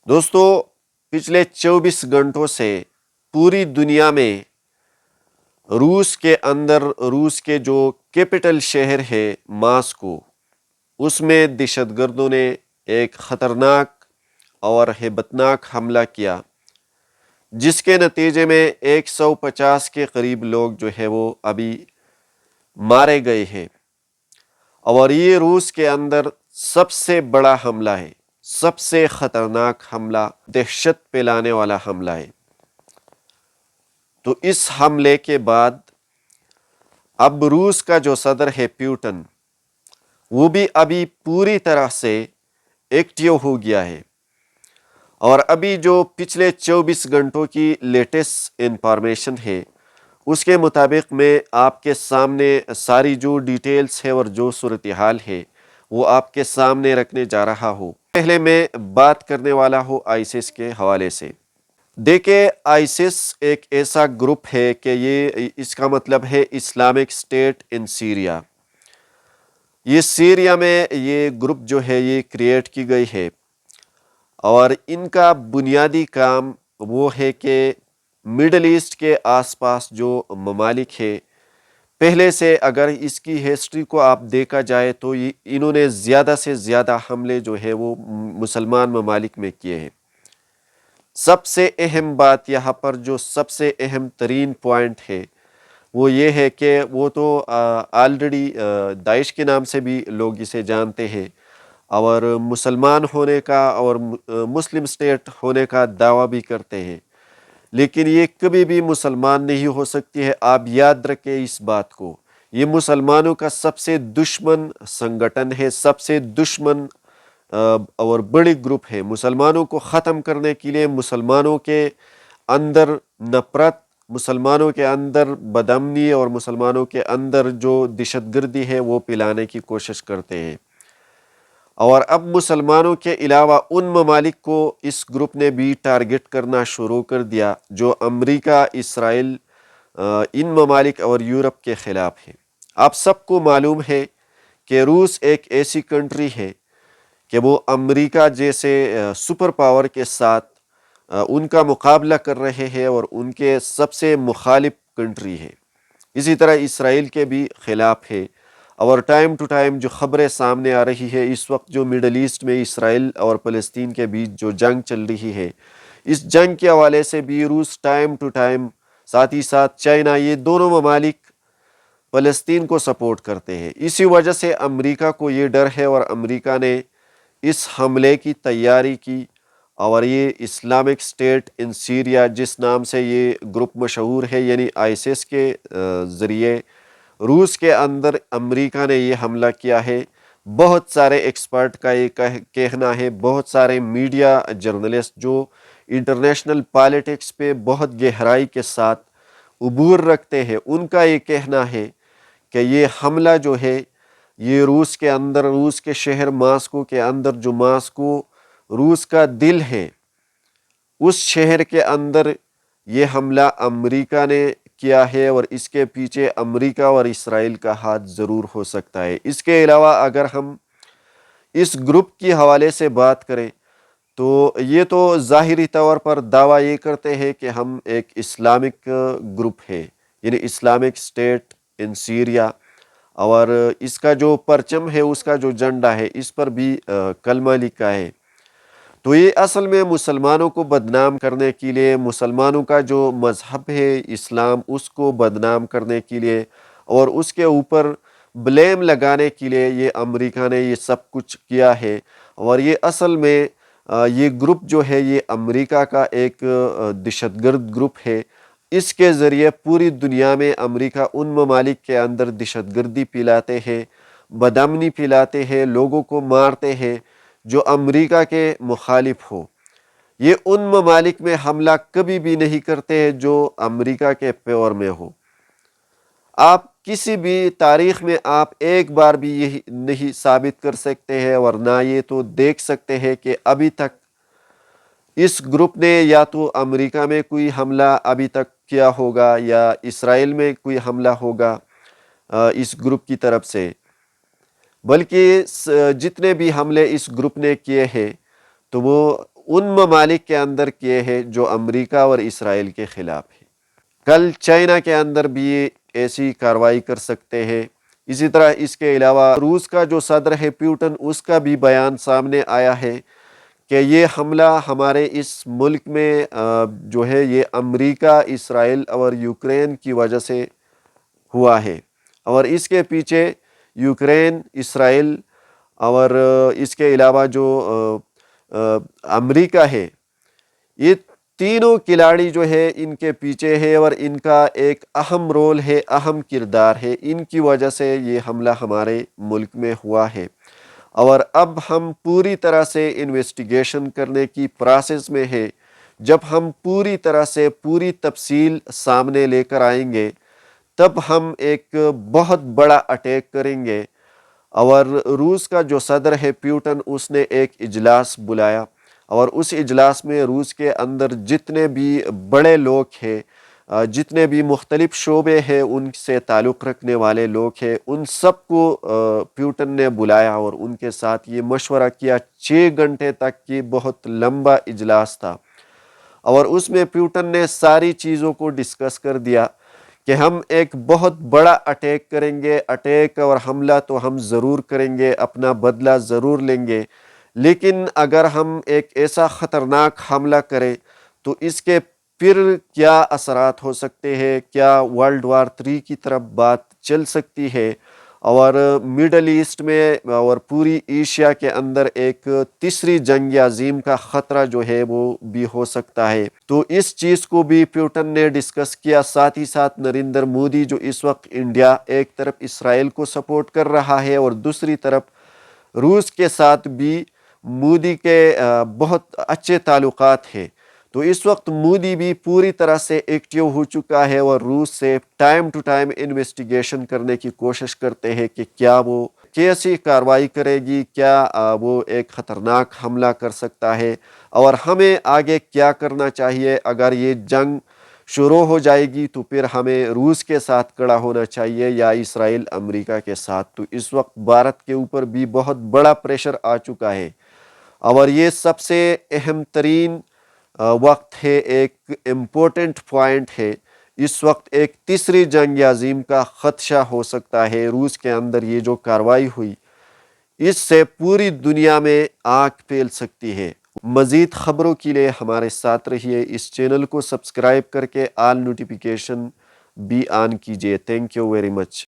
دوستو پچھلے 24 گھنٹوں سے پوری دنیا میں روس کے اندر روس کے جو کیپٹل شہر ہے ماسکو، اس میں دہشت گردوں نے ایک خطرناک اور ہیبتناک حملہ کیا، جس کے نتیجے میں 150 کے قریب لوگ جو ہے وہ ابھی مارے گئے ہیں، اور یہ روس کے اندر سب سے بڑا حملہ ہے، سب سے خطرناک حملہ، دہشت پھیلانے والا حملہ ہے۔ تو اس حملے کے بعد اب روس کا جو صدر ہے پیوٹن، وہ بھی ابھی پوری طرح سے ایکٹیو ہو گیا ہے، اور ابھی جو پچھلے 24 گھنٹوں کی لیٹسٹ انفارمیشن ہے اس کے مطابق میں آپ کے سامنے ساری جو ڈیٹیلز ہے اور جو صورتحال ہے وہ آپ کے سامنے رکھنے جا رہا ہوں۔ پہلے میں بات کرنے والا ہوں آئیسس کے حوالے سے۔ دیکھیں، آئیسس ایک ایسا گروپ ہے کہ اس کا مطلب ہے اسلامک اسٹیٹ ان سیریا۔ یہ سیریا میں یہ گروپ جو ہے یہ کریٹ کی گئی ہے، اور ان کا بنیادی کام وہ ہے کہ مڈل ایسٹ کے آس پاس جو ممالک ہے، پہلے سے اگر اس کی ہسٹری کو آپ دیکھا جائے تو انہوں نے زیادہ سے زیادہ حملے جو ہے وہ مسلمان ممالک میں کیے ہیں۔ سب سے اہم بات یہاں پر جو سب سے اہم ترین پوائنٹ ہے وہ یہ ہے کہ وہ تو آلریڈی داعش کے نام سے بھی لوگ اسے جانتے ہیں، اور مسلمان ہونے کا اور مسلم اسٹیٹ ہونے کا دعویٰ بھی کرتے ہیں، لیکن یہ کبھی بھی مسلمان نہیں ہو سکتی ہے۔ آپ یاد رکھیں اس بات کو، یہ مسلمانوں کا سب سے دشمن سنگٹن ہے، سب سے دشمن اور بڑی گروپ ہے۔ مسلمانوں کو ختم کرنے کے لیے، مسلمانوں کے اندر نفرت، مسلمانوں کے اندر بدامنی اور مسلمانوں کے اندر جو دہشت گردی ہے وہ پلانے کی کوشش کرتے ہیں۔ اور اب مسلمانوں کے علاوہ ان ممالک کو اس گروپ نے بھی ٹارگٹ کرنا شروع کر دیا جو امریکہ، اسرائیل، ان ممالک اور یورپ کے خلاف ہے۔ آپ سب کو معلوم ہے کہ روس ایک ایسی کنٹری ہے کہ وہ امریکہ جیسے سپر پاور کے ساتھ ان کا مقابلہ کر رہے ہیں، اور ان کے سب سے مخالف کنٹری ہے۔ اسی طرح اسرائیل کے بھی خلاف ہے، اور ٹائم ٹو ٹائم جو خبریں سامنے آ رہی ہے اس وقت، جو مڈل ایسٹ میں اسرائیل اور فلسطین کے بیچ جو جنگ چل رہی ہے، اس جنگ کے حوالے سے بھی روس ٹائم ٹو ٹائم، ساتھ ہی ساتھ چائنا، یہ دونوں ممالک فلسطین کو سپورٹ کرتے ہیں۔ اسی وجہ سے امریکہ کو یہ ڈر ہے، اور امریکہ نے اس حملے کی تیاری کی، اور یہ اسلامک اسٹیٹ ان سیریا جس نام سے یہ گروپ مشہور ہے، یعنی آئیسس کے ذریعے روس کے اندر امریکہ نے یہ حملہ کیا ہے۔ بہت سارے ایکسپرٹ کا یہ کہنا ہے، بہت سارے میڈیا جرنلسٹ جو انٹرنیشنل پالیٹکس پہ بہت گہرائی کے ساتھ عبور رکھتے ہیں، ان کا یہ کہنا ہے کہ یہ حملہ جو ہے یہ روس کے اندر، روس کے شہر ماسکو کے اندر، جو ماسکو روس کا دل ہے، اس شہر کے اندر یہ حملہ امریکہ نے کیا ہے، اور اس کے پیچھے امریکہ اور اسرائیل کا ہاتھ ضرور ہو سکتا ہے۔ اس کے علاوہ اگر ہم اس گروپ کی حوالے سے بات کریں تو یہ تو ظاہری طور پر دعویٰ یہ کرتے ہیں کہ ہم ایک اسلامک گروپ ہے، یعنی اسلامک اسٹیٹ ان سیریا، اور اس کا جو پرچم ہے، اس کا جو جھنڈا ہے، اس پر بھی کلمہ لکھا ہے۔ تو یہ اصل میں مسلمانوں کو بدنام کرنے کے لیے، مسلمانوں کا جو مذہب ہے اسلام، اس کو بدنام کرنے کے لیے اور اس کے اوپر بلیم لگانے کے لیے یہ امریکہ نے یہ سب کچھ کیا ہے۔ اور یہ اصل میں یہ گروپ جو ہے یہ امریکہ کا ایک دہشت گرد گروپ ہے۔ اس کے ذریعے پوری دنیا میں امریکہ ان ممالک کے اندر دہشت گردی پھیلاتے ہیں، بدامنی پھیلاتے ہیں، لوگوں کو مارتے ہیں جو امریکہ کے مخالف ہو۔ یہ ان ممالک میں حملہ کبھی بھی نہیں کرتے ہیں جو امریکہ کے فیور میں ہو۔ آپ کسی بھی تاریخ میں آپ ایک بار بھی یہ نہیں ثابت کر سکتے ہیں، اور نہ یہ تو دیکھ سکتے ہیں کہ ابھی تک اس گروپ نے یا تو امریکہ میں کوئی حملہ ابھی تک کیا ہوگا، یا اسرائیل میں کوئی حملہ ہوگا اس گروپ کی طرف سے، بلکہ جتنے بھی حملے اس گروپ نے کیے ہیں تو وہ ان ممالک کے اندر کیے ہیں جو امریکہ اور اسرائیل کے خلاف ہے۔ کل چائنا کے اندر بھی ایسی کارروائی کر سکتے ہیں۔ اسی طرح اس کے علاوہ روس کا جو صدر ہے پیوٹن، اس کا بھی بیان سامنے آیا ہے کہ یہ حملہ ہمارے اس ملک میں جو ہے یہ امریکہ، اسرائیل اور یوکرین کی وجہ سے ہوا ہے، اور اس کے پیچھے یوکرین، اسرائیل اور اس کے علاوہ جو امریکہ ہے، یہ تینوں کھلاڑی جو ہے ان کے پیچھے ہے، اور ان کا ایک اہم رول ہے، اہم کردار ہے۔ ان کی وجہ سے یہ حملہ ہمارے ملک میں ہوا ہے، اور اب ہم پوری طرح سے انویسٹیگیشن کرنے کی پروسیس میں ہے۔ جب ہم پوری طرح سے پوری تفصیل سامنے لے کر آئیں گے تب ہم ایک بہت بڑا اٹیک کریں گے۔ اور روس کا جو صدر ہے پیوٹن، اس نے ایک اجلاس بلایا، اور اس اجلاس میں روس کے اندر جتنے بھی بڑے لوگ ہیں، جتنے بھی مختلف شعبے ہیں ان سے تعلق رکھنے والے لوگ ہیں، ان سب کو پیوٹن نے بلایا اور ان کے ساتھ یہ مشورہ کیا۔ 6 گھنٹے تک کی بہت لمبا اجلاس تھا، اور اس میں پیوٹن نے ساری چیزوں کو ڈسکس کر دیا کہ ہم ایک بہت بڑا اٹیک کریں گے، اٹیک اور حملہ تو ہم ضرور کریں گے، اپنا بدلہ ضرور لیں گے، لیکن اگر ہم ایک ایسا خطرناک حملہ کریں تو اس کے پھر کیا اثرات ہو سکتے ہیں، کیا ورلڈ وار 3 کی طرف بات چل سکتی ہے، اور مڈل ایسٹ میں اور پوری ایشیا کے اندر ایک تیسری جنگ عظیم کا خطرہ جو ہے وہ بھی ہو سکتا ہے۔ تو اس چیز کو بھی پیوٹن نے ڈسکس کیا۔ ساتھ ہی ساتھ نریندر مودی جو اس وقت انڈیا ایک طرف اسرائیل کو سپورٹ کر رہا ہے اور دوسری طرف روس کے ساتھ بھی مودی کے بہت اچھے تعلقات ہیں، تو اس وقت مودی بھی پوری طرح سے ایکٹیو ہو چکا ہے اور روس سے ٹائم ٹو ٹائم انویسٹیگیشن کرنے کی کوشش کرتے ہیں کہ کیا وہ کیسی کارروائی کرے گی، کیا وہ ایک خطرناک حملہ کر سکتا ہے، اور ہمیں آگے کیا کرنا چاہیے۔ اگر یہ جنگ شروع ہو جائے گی تو پھر ہمیں روس کے ساتھ کھڑا ہونا چاہیے یا اسرائیل امریکہ کے ساتھ۔ تو اس وقت بھارت کے اوپر بھی بہت بڑا پریشر آ چکا ہے، اور یہ سب سے اہم ترین وقت ہے، ایک امپورٹنٹ پوائنٹ ہے۔ اس وقت ایک تیسری جنگ عظیم کا خدشہ ہو سکتا ہے۔ روس کے اندر یہ جو کارروائی ہوئی، اس سے پوری دنیا میں آگ پھیل سکتی ہے۔ مزید خبروں کے لیے ہمارے ساتھ رہیے، اس چینل کو سبسکرائب کر کے آل نوٹیفیکیشن بھی آن کیجیے۔ Thank you very much.